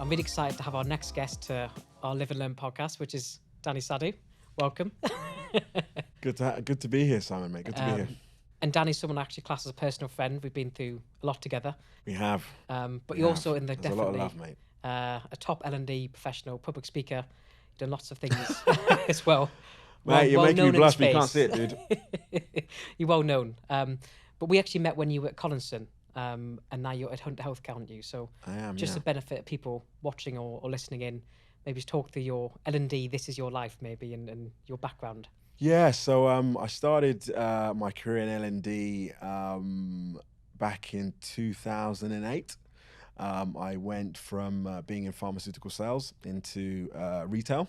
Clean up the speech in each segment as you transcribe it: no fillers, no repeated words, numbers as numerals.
I'm really excited to have our next guest to our Live and Learn podcast, which is Dani Saadu. Welcome. Good to be here, Simon, mate. Good to be here. And Dani's someone I actually class as a personal friend. We've been through a lot together. We have. But you're also in the There's definitely a lot of love, mate. A top L&D professional, public speaker. You've done lots of things as well. Mate, you're making me blush, but you can't see it, dude. You're well known. But we actually met when you were at Collinson, and now you're at Hunter Healthcare, aren't you? So I am, just to benefit of people watching or listening in, maybe just talk through your L&D, this is your life maybe, and your background. Yeah, so I started my career in L&D back in 2008. I went from being in pharmaceutical sales into retail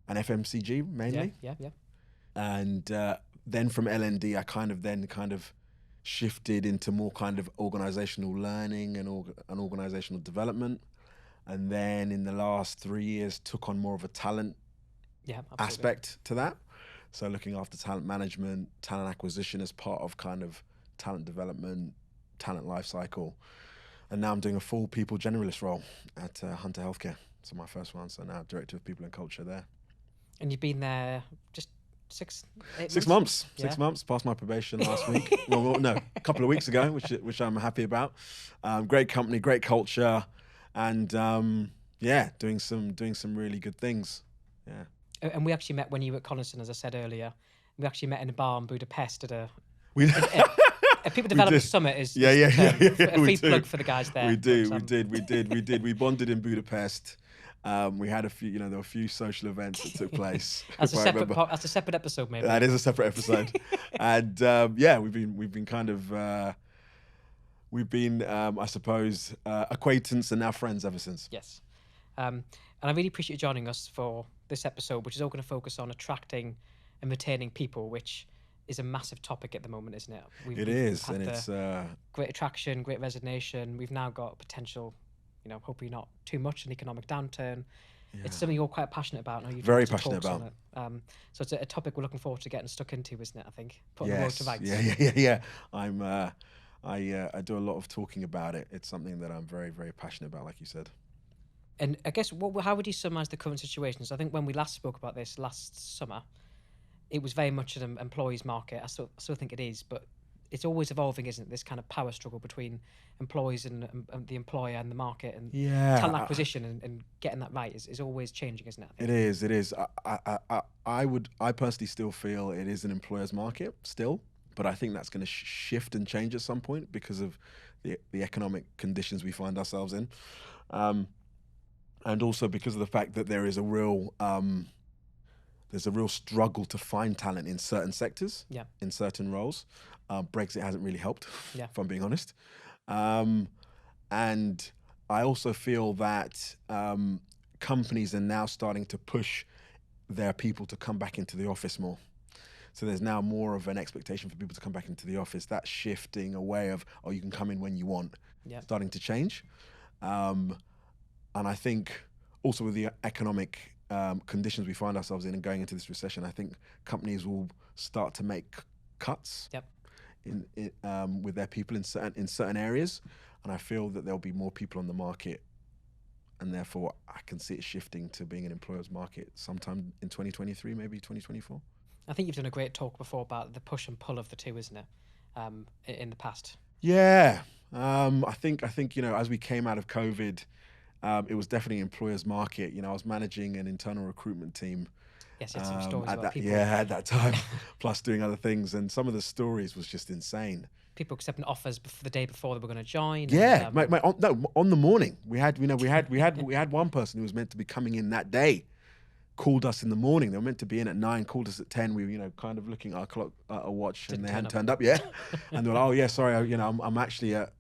and FMCG mainly. Yeah. And then from L&D, I kind of shifted into more kind of organizational learning and organizational development. And then in the last 3 years, took on more of a talent aspect to that. So looking after talent management, talent acquisition as part of kind of talent development, talent lifecycle. And now I'm doing a full people generalist role at Hunter Healthcare. So my first one, so now Director of People and Culture there. And you've been there just 6 months. Yeah. 6 months, passed my probation last week. well, no, a couple of weeks ago, which I'm happy about. Great company, great culture, and doing some really good things. Yeah. And we actually met when you were at Collinson, as I said earlier. We actually met in a bar in Budapest at a People Development Summit is a free plug for the guys there. We did. We bonded in Budapest. We had a few, there were a few social events that took place. That's a separate episode, maybe. That is a separate episode. And we've been I suppose, acquaintance and now friends ever since. Yes. And I really appreciate you joining us for this episode, which is all going to focus on attracting and retaining people, which is a massive topic at the moment, isn't it? It is, and it's great attraction, great resignation. We've now got potential, hopefully not too much, an economic downturn. Yeah. It's something you're quite passionate about. I know very passionate about. So it's a topic we're looking forward to getting stuck into, isn't it? I think putting the world to rights. Yeah. I do a lot of talking about it. It's something that I'm very, very passionate about, like you said. And I guess, how would you summarise the current situation? So I think when we last spoke about this last summer, it was very much an employees market. I still think it is, but it's always evolving, isn't it? This kind of power struggle between employees and the employer and the market, and talent acquisition and getting that right is always changing, isn't it? It is. I personally still feel it is an employer's market still, but I think that's going to shift and change at some point because of the economic conditions we find ourselves in. And also because of the fact that there is a real struggle to find talent in certain sectors, in certain roles. Brexit hasn't really helped, if I'm being honest. And I also feel that companies are now starting to push their people to come back into the office more. So there's now more of an expectation for people to come back into the office. That shifting away of, you can come in when you want, starting to change. And I think also with the economic conditions we find ourselves in and going into this recession, I think companies will start to make cuts with their people in certain areas. And I feel that there'll be more people on the market. And therefore, I can see it shifting to being an employer's market sometime in 2023, maybe 2024. I think you've done a great talk before about the push and pull of the two, isn't it, in the past? Yeah. I think as we came out of COVID, it was definitely an employer's market. I was managing an internal recruitment team. Yes, it's some stories about people. Yeah, at that time, plus doing other things. And some of the stories was just insane. People accepting offers the day before they were going to join. Yeah, on the morning. We had one person who was meant to be coming in that day, called us in the morning. They were meant to be in at 9, called us at 10. We were, kind of looking at our clock, our watch, and they hadn't turned up yet. And they were like, "Oh yeah, sorry, I'm actually at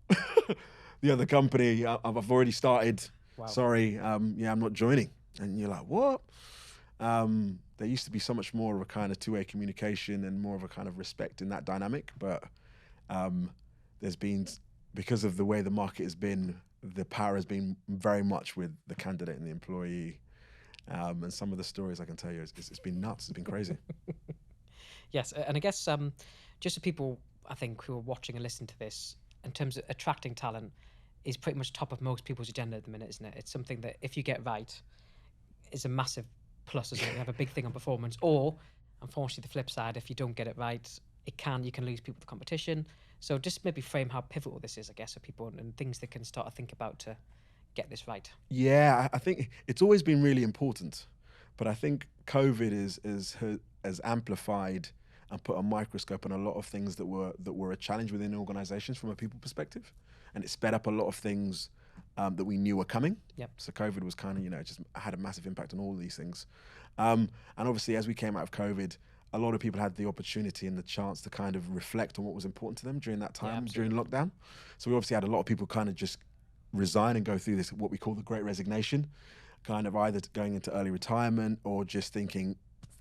the other company. I've already started. Wow. Sorry, I'm not joining." And you're like, "What?" There used to be so much more of a kind of two-way communication and more of a kind of respect in that dynamic. But there's been, because of the way the market has been, the power has been very much with the candidate and the employee. And some of the stories I can tell you, it's been nuts. It's been crazy. Yes, and I guess just for people, I think, who are watching and listening to this, in terms of attracting talent, is pretty much top of most people's agenda at the minute, isn't it? It's something that if you get right, is a massive plus, isn't it? You have a big thing on performance. Or, unfortunately, the flip side, if you don't get it right, you can lose people to competition. So just maybe frame how pivotal this is, I guess, for people and things they can start to think about to get this right. Yeah, I think it's always been really important, but I think COVID has amplified and put a microscope on a lot of things that were a challenge within organizations from a people perspective, and it sped up a lot of things that we knew were coming. Yep. So COVID was kind of, just had a massive impact on all of these things. And obviously, as we came out of COVID, a lot of people had the opportunity and the chance to kind of reflect on what was important to them during that time, during lockdown. So we obviously had a lot of people kind of just resign and go through this, what we call the Great Resignation, kind of either going into early retirement or just thinking,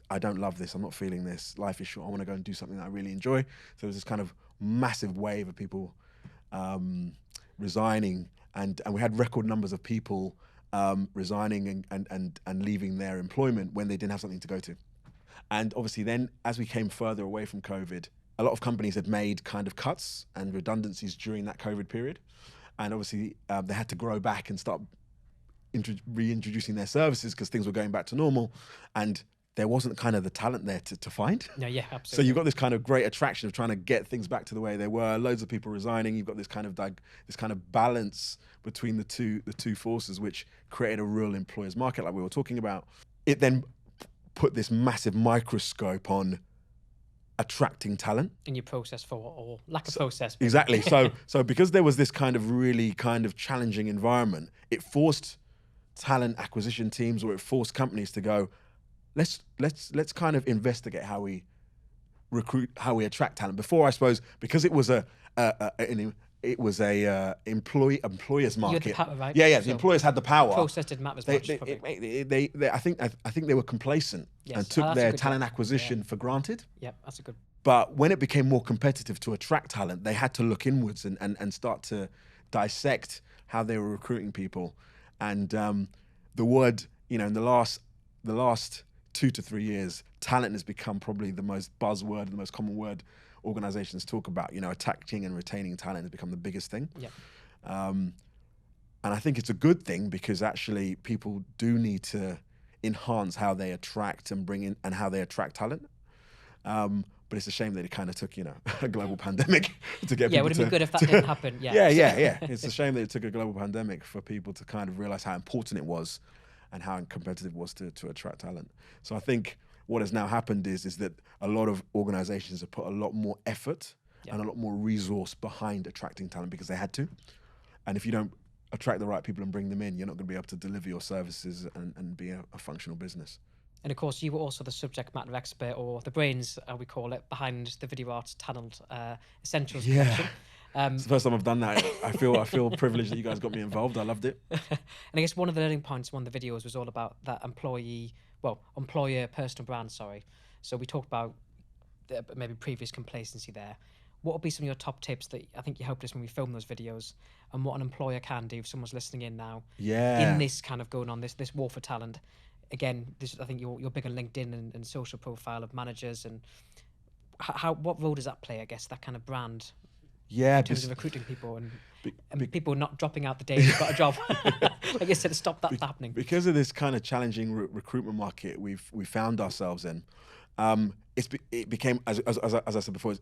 I don't love this, I'm not feeling this, life is short, I want to go and do something that I really enjoy. So there was this kind of massive wave of people resigning, and we had record numbers of people resigning and leaving their employment when they didn't have something to go to. And obviously then, as we came further away from COVID, a lot of companies had made kind of cuts and redundancies during that COVID period. And obviously they had to grow back and start reintroducing their services because things were going back to normal. And there wasn't kind of the talent there to find. Yeah, absolutely. So you've got this kind of great attraction of trying to get things back to the way they were. Loads of people resigning. You've got this kind of balance between the two forces, which created a real employer's market, like we were talking about. It then put this massive microscope on attracting talent. In your process or lack of process. Exactly. So because there was this kind of really kind of challenging environment, it forced talent acquisition teams, or it forced companies to go, let's kind of investigate how we recruit, how we attract talent. Before, I suppose, because it was employers market. You had the power, right? Yeah. The employers had the power. Process didn't matter as much. I think they were complacent and took their talent acquisition for granted. Yeah, that's a good. But when it became more competitive to attract talent, they had to look inwards and start to dissect how they were recruiting people. And the word, in the last 2 to 3 years, talent has become probably the most buzzword, the most common word organizations talk about. Attracting and retaining talent has become the biggest thing. Yeah. And I think it's a good thing, because actually people do need to enhance how they attract and bring in and how they attract talent. But it's a shame that it kind of took, a global pandemic to get people to... Yeah, it would have been good if that didn't happen. Yeah. It's a shame that it took a global pandemic for people to kind of realize how important it was and how competitive it was to attract talent. So I think what has now happened is that a lot of organizations have put a lot more effort and a lot more resource behind attracting talent, because they had to. And if you don't attract the right people and bring them in, you're not going to be able to deliver your services and be a functional business. And of course, you were also the subject matter expert, or the brains, we call it, behind the Video Arts Talent Essentials collection. It's the first time I've done that. I feel privileged that you guys got me involved. I loved it. And I guess one of the learning points in one of the videos was all about that employer personal brand, sorry. So we talked about maybe previous complacency there. What would be some of your top tips that I think you helped us when we filmed those videos, and what an employer can do if someone's listening in now in this kind of going on, this war for talent? Again, I think you're big on LinkedIn and social profile of managers, and what role does that play, I guess, that kind of brand in terms of recruiting people and people not dropping out the day they've got a job. Like I said, to stop that happening. Because of this kind of challenging recruitment market we found ourselves in, it became, as I said before,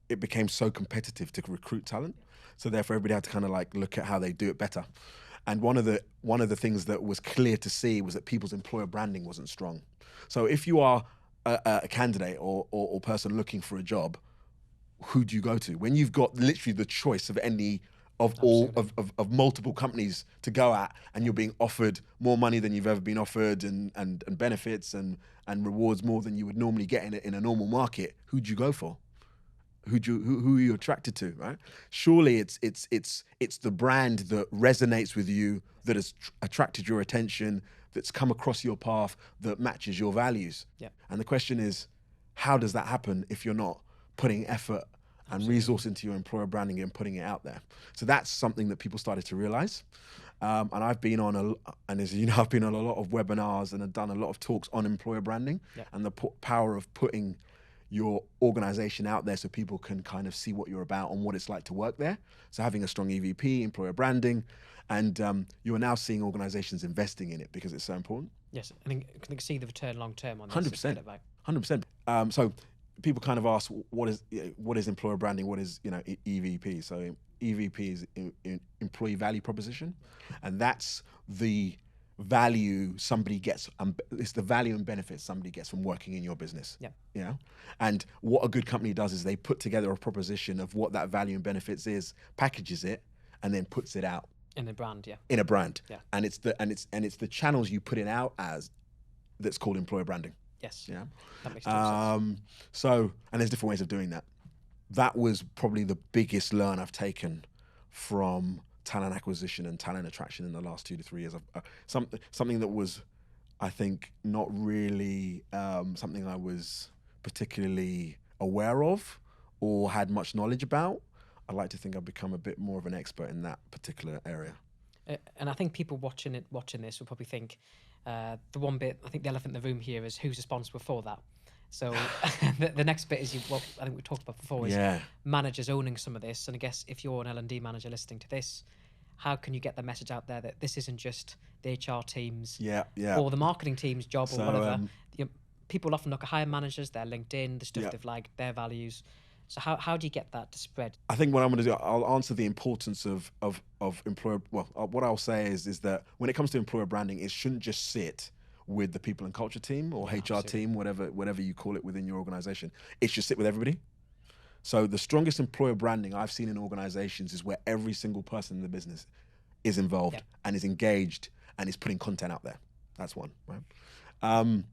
it became so competitive to recruit talent. So therefore, everybody had to kind of like look at how they do it better. And one of the things that was clear to see was that people's employer branding wasn't strong. So if you are a candidate or person looking for a job, who do you go to when you've got literally the choice of any of multiple companies to go at, and you're being offered more money than you've ever been offered, and benefits and rewards more than you would normally get in a normal market? Who do you go for? Who are you attracted to, right? Surely it's the brand that resonates with you, that has attracted your attention, that's come across your path, that matches your values. Yeah. And the question is, how does that happen if you're not putting effort and resource into your employer branding and putting it out there? So that's something that people started to realize. And I've been on as you know, I've been on a lot of webinars and have done a lot of talks on employer branding and the power of putting your organization out there so people can kind of see what you're about and what it's like to work there. So having a strong EVP, employer branding, and you are now seeing organizations investing in it because it's so important. Yes, I think I can see the return long term on this. 100%. 100%. So people kind of ask, what is employer branding? What is EVP? So EVP is employee value proposition, and that's the value somebody gets. It's the value and benefits somebody gets from working in your business. Yeah. And what a good company does is they put together a proposition of what that value and benefits is, packages it, and then puts it out in a brand. Yeah. In a brand. Yeah. And it's the channels you put it out as that's called employer branding. Yes. Yeah. That makes total sense. So, and there's different ways of doing that. That was probably the biggest learn I've taken from talent acquisition and talent attraction in the last 2 to 3 years. Something that was, I think, not really something I was particularly aware of or had much knowledge about. I'd like to think I've become a bit more of an expert in that particular area. And I think people watching this will probably think the one bit, I think the elephant in the room here is who's responsible for that. So the next bit is what I think we talked about before is managers owning some of this. And I guess if you're an L&D manager listening to this, how can you get the message out there that this isn't just the HR team's or the marketing team's job or whatever. People often look at hiring managers, their LinkedIn, the stuff they've liked, their values. So how do you get that to spread? I think what I'm going to do, I'll answer the importance of employer. Well, what I'll say is that when it comes to employer branding, it shouldn't just sit with the people and culture team or HR team, whatever you call it within your organization. It should sit with everybody. So the strongest employer branding I've seen in organizations is where every single person in the business is involved and is engaged and is putting content out there. That's one, right?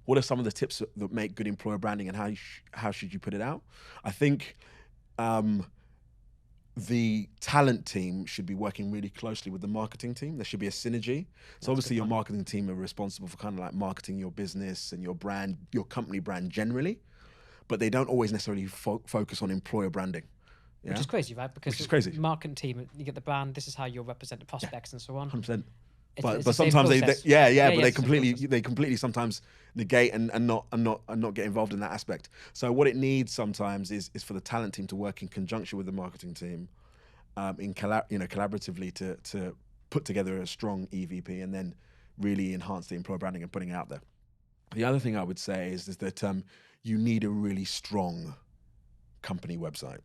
What are some of the tips that make good employer branding, and how should you put it out? I think the talent team should be working really closely with the marketing team. There should be a synergy. So obviously your marketing team are responsible for kind of like marketing your business and your brand, your company brand generally, but they don't always necessarily focus on employer branding. Which is crazy, right? Because Which is crazy. Marketing team, you get the brand, this is how you'll represent the prospects and so on. 100%. It's But sometimes but they completely sometimes negate and not get involved in that aspect. So what it needs sometimes is for the talent team to work in conjunction with the marketing team, collaboratively to put together a strong EVP and then really enhance the employer branding and putting it out there. The other thing I would say is that you need a really strong company website,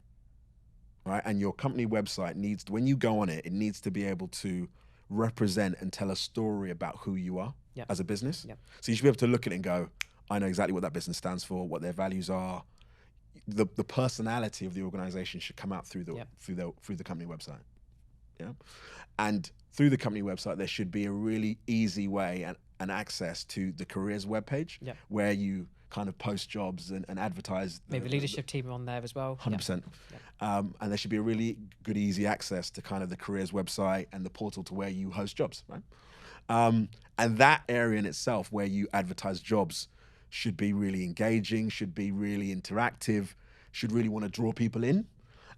right? And your company website needs, when you go on it, it needs to be able to represent and tell a story about who you are as a business. So you should be able to look at it and go, I know exactly what that business stands for, what their values are. The personality of the organization should come out through the company website. And through the company website, there should be a really easy way and access to the careers webpage where you kind of post jobs and advertise. Maybe leadership team on there as well. 100%. And there should be a really good, easy access to kind of the careers website and the portal to where you host jobs, right? And that area in itself where you advertise jobs should be really engaging, should be really interactive, should really want to draw people in,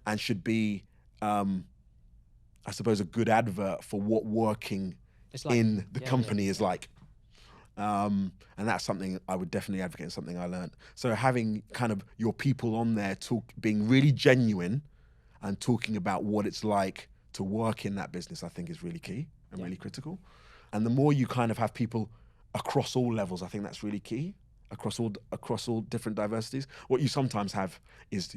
and should be, I suppose, a good advert for what working in the company is like. And that's something I would definitely advocate, and something I learned. So having kind of your people on there being really genuine and talking about what it's like to work in that business, I think is really key and really critical. And the more you kind of have people across all levels, I think that's really key, across all different diversities. What you sometimes have is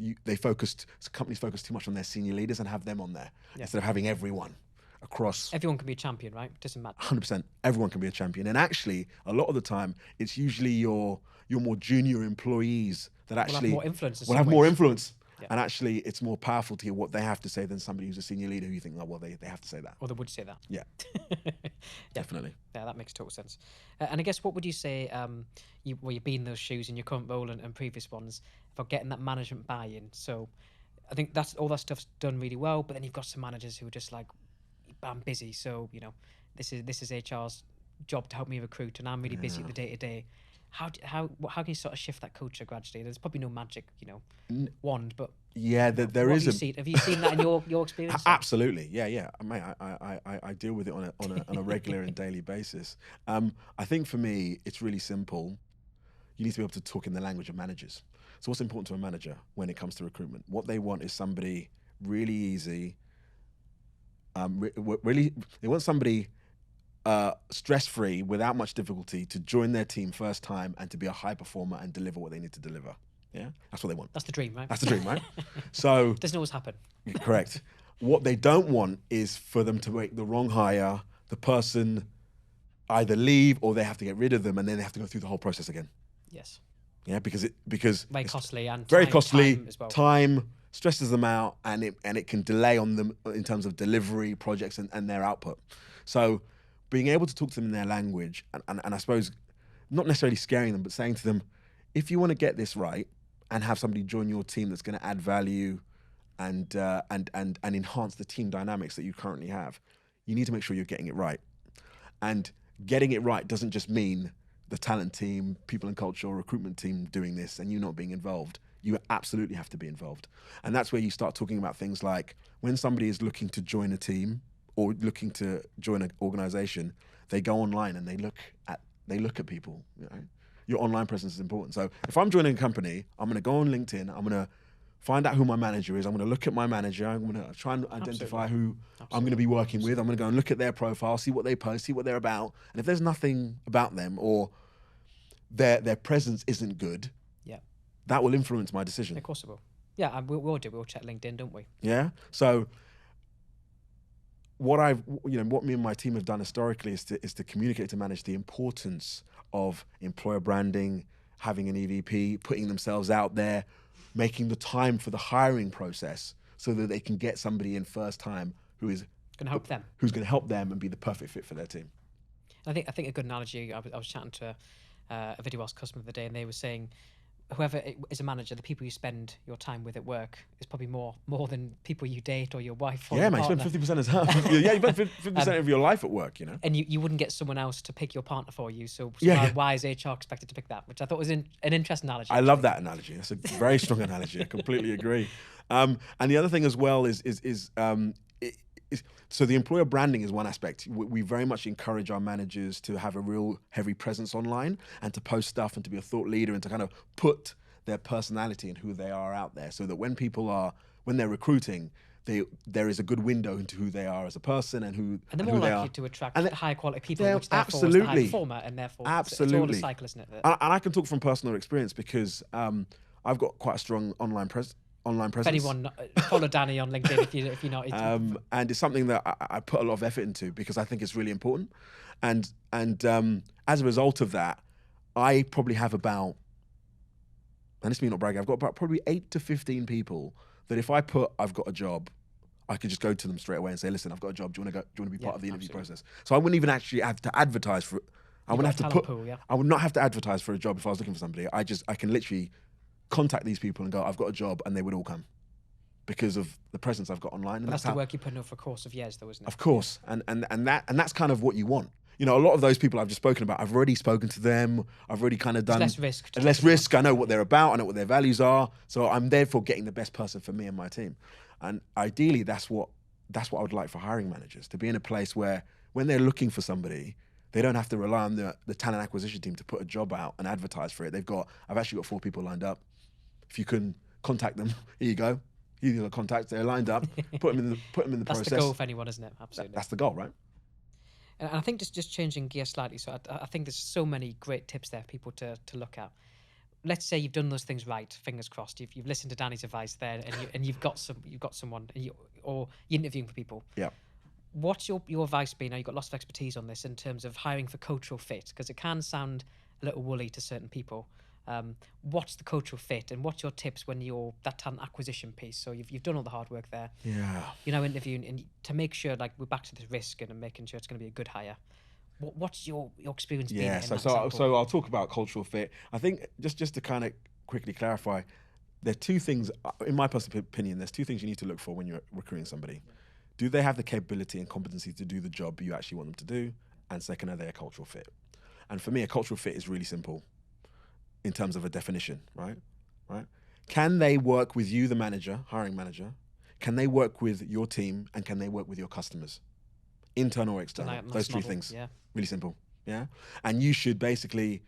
companies focus too much on their senior leaders and have them on there instead of having everyone. Everyone can be a champion, right? Doesn't matter. 100%. Everyone can be a champion. And actually, a lot of the time, it's usually your more junior employees that actually will have more influence. And actually, it's more powerful to hear what they have to say than somebody who's a senior leader who you think, oh, well, they have to say that. Or they would say that. Yeah. Definitely. Yeah, that makes total sense. And I guess what would you say, you've been in those shoes in your current role and previous ones, for getting that management buy-in? So I think all that stuff's done really well, but then you've got some managers who are just like, I'm busy, so this is HR's job to help me recruit, and I'm really busy at the day to day. How can you sort of shift that culture gradually? There's probably no magic, wand, but there is. Have you seen that in your experience? Absolutely, yeah. I deal with it on a regular and daily basis. I think for me, it's really simple. you need to be able to talk in the language of managers. So what's important to a manager when it comes to recruitment? What they want is somebody really easy. Really, they want somebody stress-free, without much difficulty, to join their team first time and to be a high performer and deliver what they need to deliver. Yeah, that's what they want. That's the dream, right? That's the dream, right? So doesn't always happen. correct. What they don't want is for them to make the wrong hire, the person either leave or they have to get rid of them, and then they have to go through the whole process again. Yes. Yeah, because very costly and very time, costly. Time as well. Time stresses them out, and it can delay on them in terms of delivery projects and their output. So being able to talk to them in their language, and I suppose not necessarily scaring them, but saying to them, if you want to get this right and have somebody join your team that's going to add value and enhance the team dynamics that you currently have, you need to make sure you're getting it right. And getting it right doesn't just mean the talent team, people and culture, or recruitment team doing this and you not being involved. You absolutely have to be involved. And that's where you start talking about things like when somebody is looking to join a team or looking to join an organization, they go online and they look at people. You know? Your online presence is important. So if I'm joining a company, I'm going to go on LinkedIn, I'm going to find out who my manager is, I'm going to look at my manager, I'm going to try and identify who I'm going to be working with, I'm going to go and look at their profile, see what they post, see what they're about. And if there's nothing about them or their presence isn't good, that will influence my decision. Of course it will. Yeah, and we'll do. We'll check LinkedIn, don't we? Yeah. So what me and my team have done historically is to communicate to manage the importance of employer branding, having an EVP, putting themselves out there, making the time for the hiring process so that they can get somebody in first time who's going to help them and be the perfect fit for their team. I think a good analogy. I was chatting to a Video Wars customer the other day, and they were saying, whoever is a manager, the people you spend your time with at work is probably more than people you date or your wife or your partner. You spend 50% of time. You spend 50% of your life at work, you know. And you wouldn't get someone else to pick your partner for you. So why is HR expected to pick that? Which I thought was an interesting analogy. I love that analogy. That's a very strong analogy. I completely agree. And the other thing as well is so the employer branding is one aspect. We very much encourage our managers to have a real heavy presence online and to post stuff and to be a thought leader and to kind of put their personality and who they are out there, so that when they're recruiting, there is a good window into who they are as a person and they're more likely to attract high quality people, which therefore absolutely is the high performer, and therefore it's all a cycle, isn't it? And I can talk from personal experience because I've got quite a strong online presence. If anyone, follow Dani on LinkedIn if you're not. And it's something that I put a lot of effort into because I think it's really important. And as a result of that, I probably have about, and this is me not bragging, I've got about probably 8 to 15 people that if I put I've got a job, I could just go to them straight away and say, listen, I've got a job. Do you want to be part of the interview process? So I wouldn't even actually have to advertise for it. I would not have to advertise for a job if I was looking for somebody. I can literally contact these people and go, I've got a job, and they would all come because of the presence I've got online. And that's the work you put in for a course of years, though, isn't it? Of course, and that's kind of what you want. You know, a lot of those people I've just spoken about, I've already spoken to them. I've already kind of done less risk. Less risk. I know what they're about. I know what their values are. So I'm therefore getting the best person for me and my team. And ideally, that's what I would like for hiring managers, to be in a place where when they're looking for somebody, they don't have to rely on the talent acquisition team to put a job out and advertise for it. I've actually got 4 people lined up. If you can contact them, here you go. Here are the contacts. They're lined up. Put them in the process. That's the goal for anyone, isn't it? Absolutely. That's the goal, right? And I think just changing gear slightly. So I think there's so many great tips there for people to look at. Let's say you've done those things right. Fingers crossed. You've listened to Dani's advice there, and you've got someone, or you're interviewing for people. Yeah. What's your advice been? Now you've got lots of expertise on this in terms of hiring for cultural fit, because it can sound a little woolly to certain people. What's the cultural fit, and what's your tips when you're that talent acquisition piece? So you've done all the hard work there. Yeah. You're now interviewing, and to make sure, like, we're back to the risk and making sure it's going to be a good hire. What's your experience been? Yeah. So I'll talk about cultural fit. I think just to kind of quickly clarify, there are 2 things, in my personal opinion. There's 2 things you need to look for when you're recruiting somebody. Do they have the capability and competency to do the job you actually want them to do? And second, are they a cultural fit? And for me, a cultural fit is really simple in terms of a definition, right? Can they work with you, the manager, hiring manager? Can they work with your team, and can they work with your customers? Internal or external, those 3 things. Yeah. Really simple, yeah? And you should basically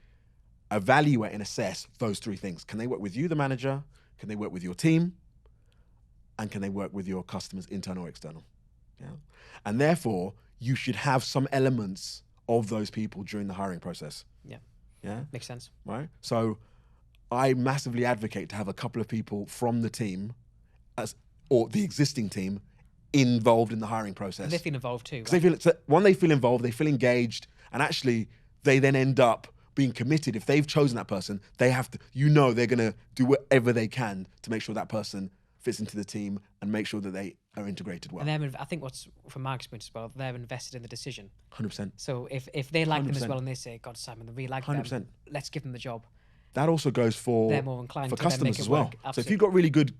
evaluate and assess those three things. Can they work with you, the manager? Can they work with your team? And can they work with your customers, internal or external? Yeah. And therefore, you should have some elements of those people during the hiring process. Yeah. Yeah. Makes sense. Right. So I massively advocate to have a couple of people from the team or the existing team involved in the hiring process. And they feel involved too. Because they feel, they feel involved, they feel engaged, and actually they then end up being committed. If they've chosen that person, they have to, they're going to do whatever they can to make sure that person fits into the team and make sure that they are integrated well. And I think what's, from my experience as well, they're invested in the decision. 100%. So if they like 100%. Them as well and they say, God, Simon, they really like 100%. Them, let's give them the job. That also goes for customers as well. So if you've got really good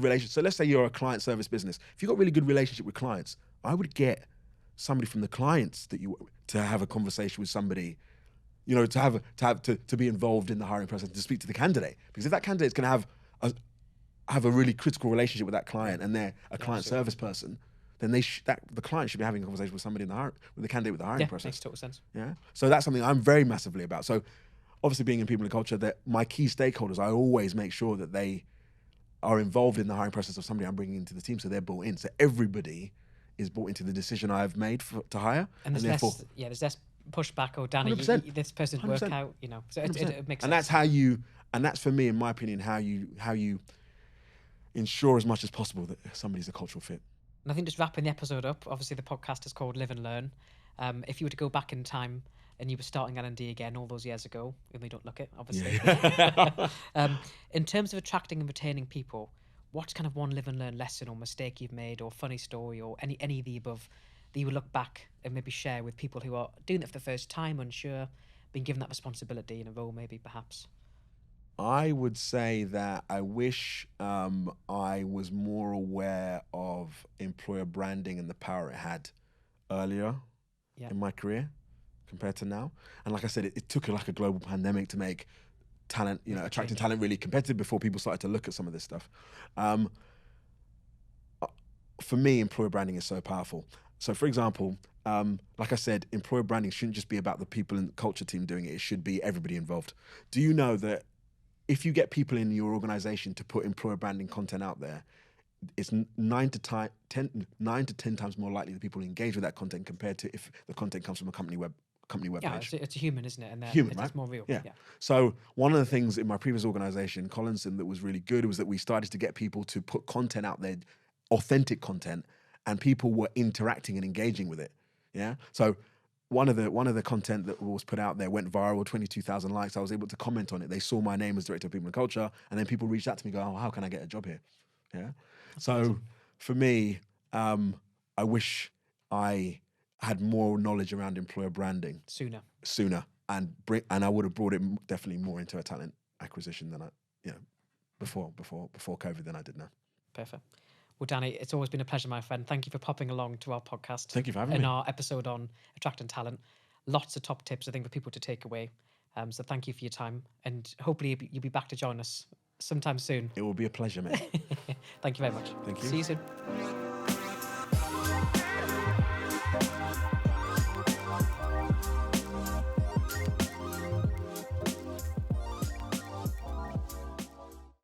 relationships, so let's say you're a client service business, if you've got really good relationship with clients, I would get somebody from the clients to have a conversation with somebody, to be involved in the hiring process, to speak to the candidate, because if that candidate's going to have a really critical relationship with that client and they're a client service person, then the client should be having a conversation with somebody with the candidate with the hiring process. Makes total sense. Yeah, so that's something I'm very massively about. So obviously being in people and culture, that my key stakeholders, I always make sure that they are involved in the hiring process of somebody I'm bringing into the team, so they're brought in. So everybody is brought into the decision I've made to hire. And there's less pushback or Danny, this person's 100%. Work out, So it makes sense. And that's that's for me, in my opinion, how you ensure as much as possible that somebody's a cultural fit. And I think just wrapping the episode up, obviously the podcast is called Live and Learn. If you were to go back in time and you were starting L&D again all those years ago, and we don't look it, obviously. Yeah. In terms of attracting and retaining people, what's kind of one live and learn lesson or mistake you've made or funny story or any of the above that you would look back and maybe share with people who are doing it for the first time, unsure, being given that responsibility in a role maybe perhaps? I would say that I wish I was more aware of employer branding and the power it had earlier in my career compared to now. And like I said, it took a global pandemic to make talent, attracting talent really competitive before people started to look at some of this stuff. For me, employer branding is so powerful. So for example, like I said, employer branding shouldn't just be about the people in the culture team doing it. It should be everybody involved. Do you know that if you get people in your organization to put employer branding content out there, it's 9 to 10 times more likely that people engage with that content compared to if the content comes from a company web page. It's a human, isn't it? And human, right? It's more real. Yeah. So one of the things in my previous organization, Collinson, that was really good was that we started to get people to put content out there, authentic content, and people were interacting and engaging with it. Yeah. So one of the content that was put out there went viral, 22,000 likes. I was able to comment on it. They saw my name as Director of People and Culture, and then people reached out to me, go, "Oh, how can I get a job here?" Yeah. So for me, I wish I had more knowledge around employer branding sooner, and I would have brought it definitely more into a talent acquisition than before COVID than I did now. Perfect. Well, Danny, it's always been a pleasure, my friend. Thank you for popping along to our podcast. Thank you for having me. In our episode on attracting talent. Lots of top tips, I think, for people to take away. So thank you for your time. And hopefully you'll be back to join us sometime soon. It will be a pleasure, mate. Thank you very much. Thank you. See you soon.